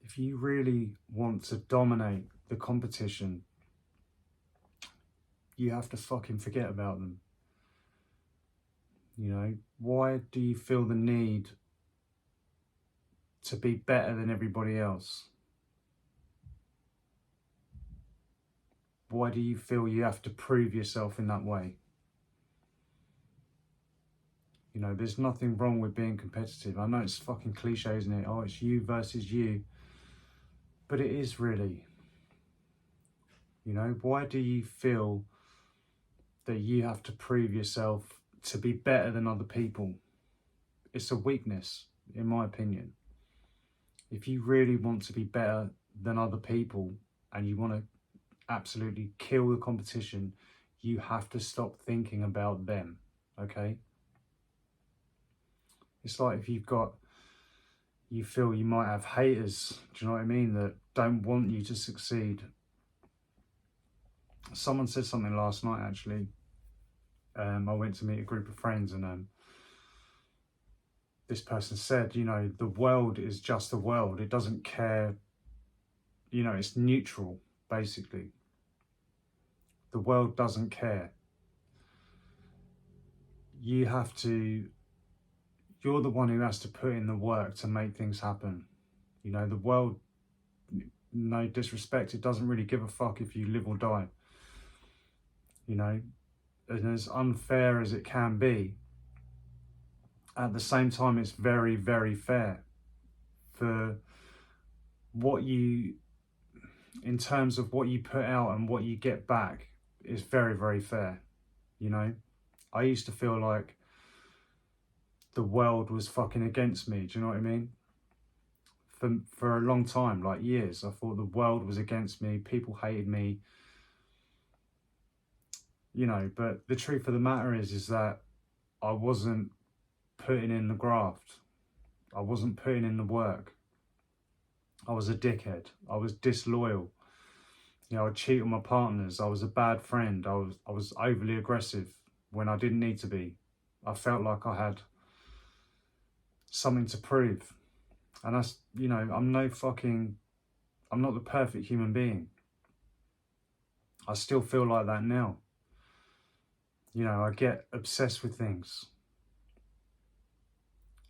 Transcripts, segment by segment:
If you really want to dominate the competition, you have to fucking forget about them. You know, why do you feel the need to be better than everybody else? Why do you feel you have to prove yourself in that way? You know, there's nothing wrong with being competitive. I know it's fucking cliche, isn't it? Oh, it's you versus you. But it is really. You know, why do you feel that you have to prove yourself to be better than other people? It's a weakness, in my opinion. If you really want to be better than other people and you want to absolutely kill the competition, you have to stop thinking about them, okay? It's like if you feel you might have haters, do you know what I mean, that don't want you to succeed. Someone said something last night, actually. I went to meet a group of friends and this person said, you know, the world is just the world. It doesn't care, you know, it's neutral, basically. The world doesn't care. You're the one who has to put in the work to make things happen. You know, the world, no disrespect, it doesn't really give a fuck if you live or die. You know, and as unfair as it can be, at the same time, it's very, very fair. For what you, in terms of what you put out and what you get back, is very, very fair. You know, I used to feel like the world was fucking against me. Do you know what I mean? For a long time, like years, I thought the world was against me. People hated me. You know, but the truth of the matter is that I wasn't putting in the graft. I wasn't putting in the work. I was a dickhead. I was disloyal. You know, I cheated on my partners. I was a bad friend. I was overly aggressive when I didn't need to be. I felt like I had something to prove. And that's, you know, I'm not the perfect human being. I still feel like that now. You know, I get obsessed with things.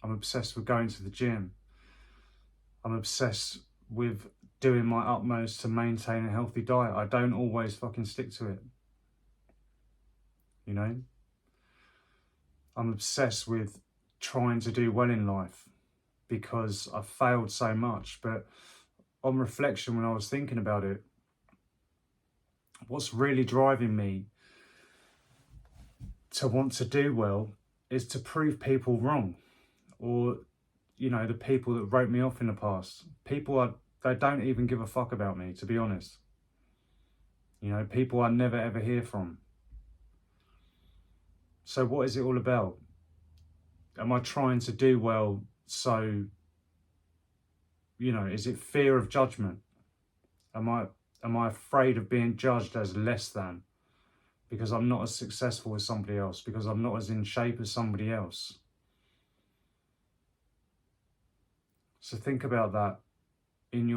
I'm obsessed with going to the gym. I'm obsessed with doing my utmost to maintain a healthy diet. I don't always fucking stick to it. You know? I'm obsessed with trying to do well in life because I've failed so much. But on reflection, when I was thinking about it, what's really driving me to want to do well is to prove people wrong, or, you know, the people that wrote me off in the past. They don't even give a fuck about me, to be honest. You know, people I never ever hear from. So what is it all about? Am I trying to do well so, you know, is it fear of judgment? Am I afraid of being judged as less than because I'm not as successful as somebody else, because I'm not as in shape as somebody else? So think about that in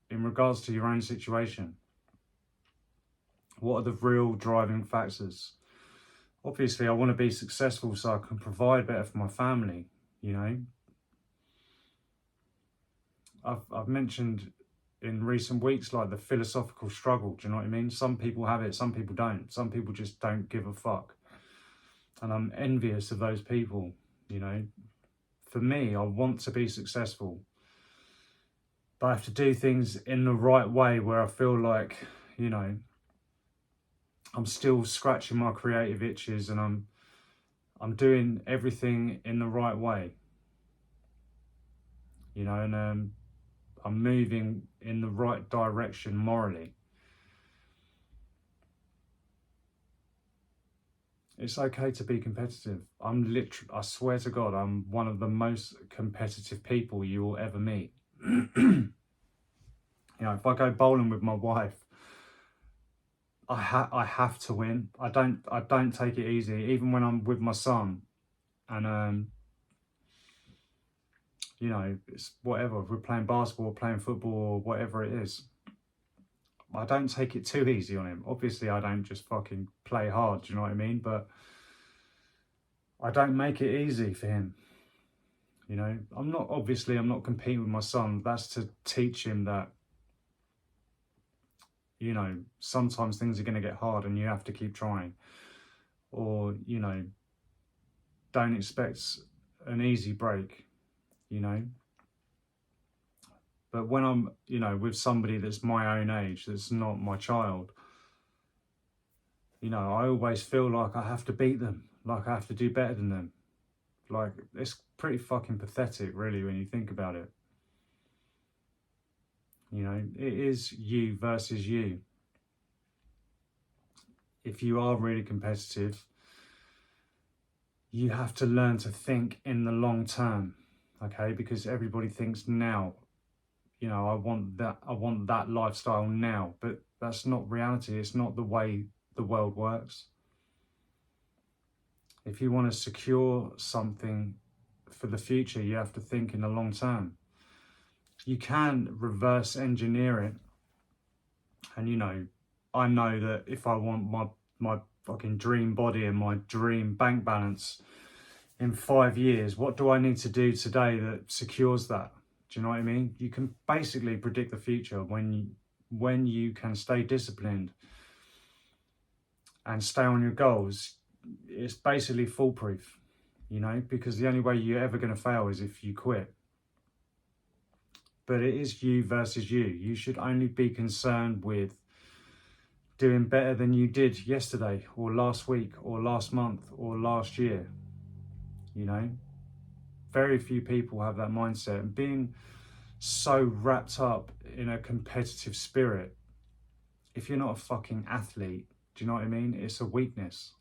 regards to your own situation. What are the real driving factors? Obviously, I want to be successful so I can provide better for my family, you know. I've mentioned in recent weeks, like, the philosophical struggle, do you know what I mean? Some people have it, some people don't. Some people just don't give a fuck. And I'm envious of those people, you know. For me, I want to be successful, but I have to do things in the right way where I feel like, you know, I'm still scratching my creative itches and I'm doing everything in the right way, you know, and I'm moving in the right direction morally. It's okay to be competitive. I swear to God, I'm one of the most competitive people you will ever meet. You know, if I go bowling with my wife, I have to win. I don't take it easy. Even when I'm with my son, and You know, it's whatever. If we're playing basketball or playing football or whatever it is, I don't take it too easy on him. Obviously, I don't just fucking play hard, do you know what I mean? But I don't make it easy for him. You know, I'm not competing with my son. That's to teach him that, you know, sometimes things are going to get hard and you have to keep trying. Or, you know, don't expect an easy break, you know. But when I'm, you know, with somebody that's my own age, that's not my child, you know, I always feel like I have to beat them, like I have to do better than them. Like, it's pretty fucking pathetic, really, when you think about it. You know, it is you versus you. If you are really competitive, you have to learn to think in the long term, okay? Because everybody thinks now, you know, I want that lifestyle now, but that's not reality. It's not the way the world works. If you want to secure something for the future, you have to think in the long term. You can reverse engineer it. And, you know, I know that if I want my fucking dream body and my dream bank balance in 5 years, what do I need to do today that secures that? Do you know what I mean? You can basically predict the future when you can stay disciplined and stay on your goals. It's basically foolproof, you know, because the only way you're ever going to fail is if you quit. But it is you versus you. You should only be concerned with doing better than you did yesterday or last week or last month or last year. You know, very few people have that mindset, and being so wrapped up in a competitive spirit, if you're not a fucking athlete, do you know what I mean? It's a weakness.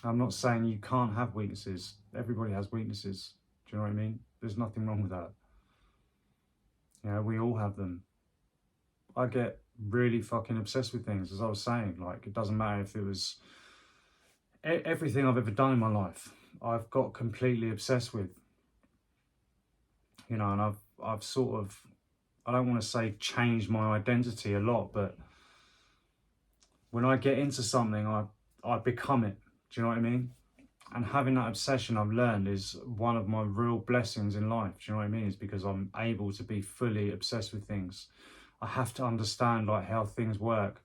I'm not saying you can't have weaknesses. Everybody has weaknesses. Do you know what I mean? There's nothing wrong with that. You know, we all have them. I get really fucking obsessed with things, as I was saying. Like, it doesn't matter if it was everything I've ever done in my life, I've got completely obsessed with. You know, and I've sort of, I don't want to say changed my identity a lot, but when I get into something, I become it. Do you know what I mean? And having that obsession, I've learned, is one of my real blessings in life. Do you know what I mean? It's because I'm able to be fully obsessed with things. I have to understand like how things work.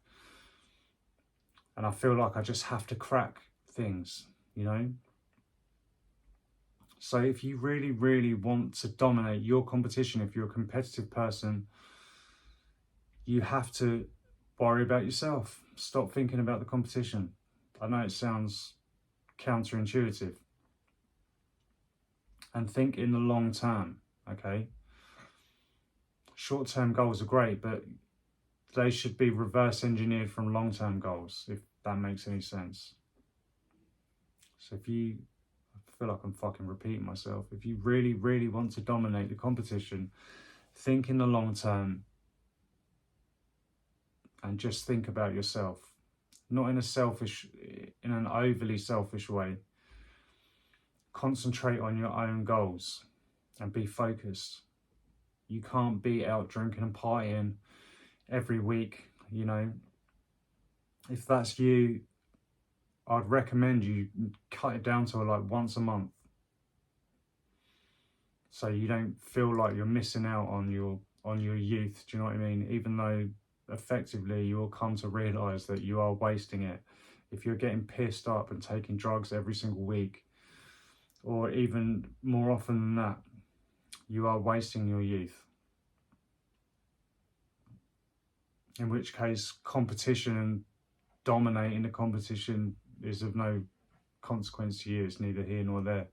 And I feel like I just have to crack things, you know? So if you really, really want to dominate your competition, if you're a competitive person, you have to worry about yourself. Stop thinking about the competition. I know it sounds counterintuitive. And think in the long term, okay? Short-term goals are great, but they should be reverse engineered from long-term goals, if that makes any sense. So if you, I feel like I'm fucking repeating myself. If you really, really want to dominate the competition, think in the long term and just think about yourself. Not in an overly selfish way. Concentrate on your own goals and be focused. You can't be out drinking and partying every week, you know. If that's you, I'd recommend you cut it down to like once a month, so you don't feel like you're missing out on your youth. Do you know what I mean? Even though effectively you will come to realise that you are wasting it. If you're getting pissed up and taking drugs every single week, or even more often than that, you are wasting your youth. In which case, competition and dominating the competition is of no consequence to you. It's neither here nor there.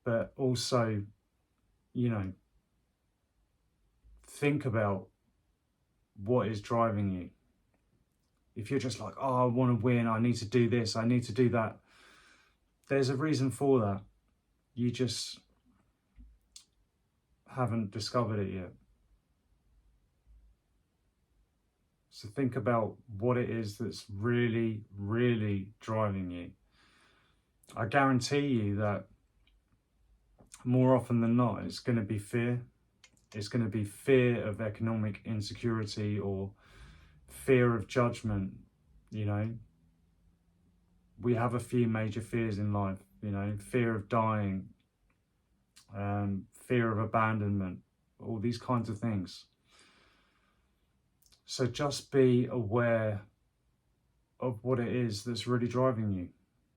But also, you know, think about what is driving you. If you're just like, oh, I want to win, I need to do this, I need to do that, there's a reason for that. You just haven't discovered it yet. So think about what it is that's really, really driving you. I guarantee you that more often than not, it's going to be fear. It's going to be fear of economic insecurity or fear of judgment. You know, we have a few major fears in life, you know, fear of dying, fear of abandonment, all these kinds of things. So just be aware of what it is that's really driving you.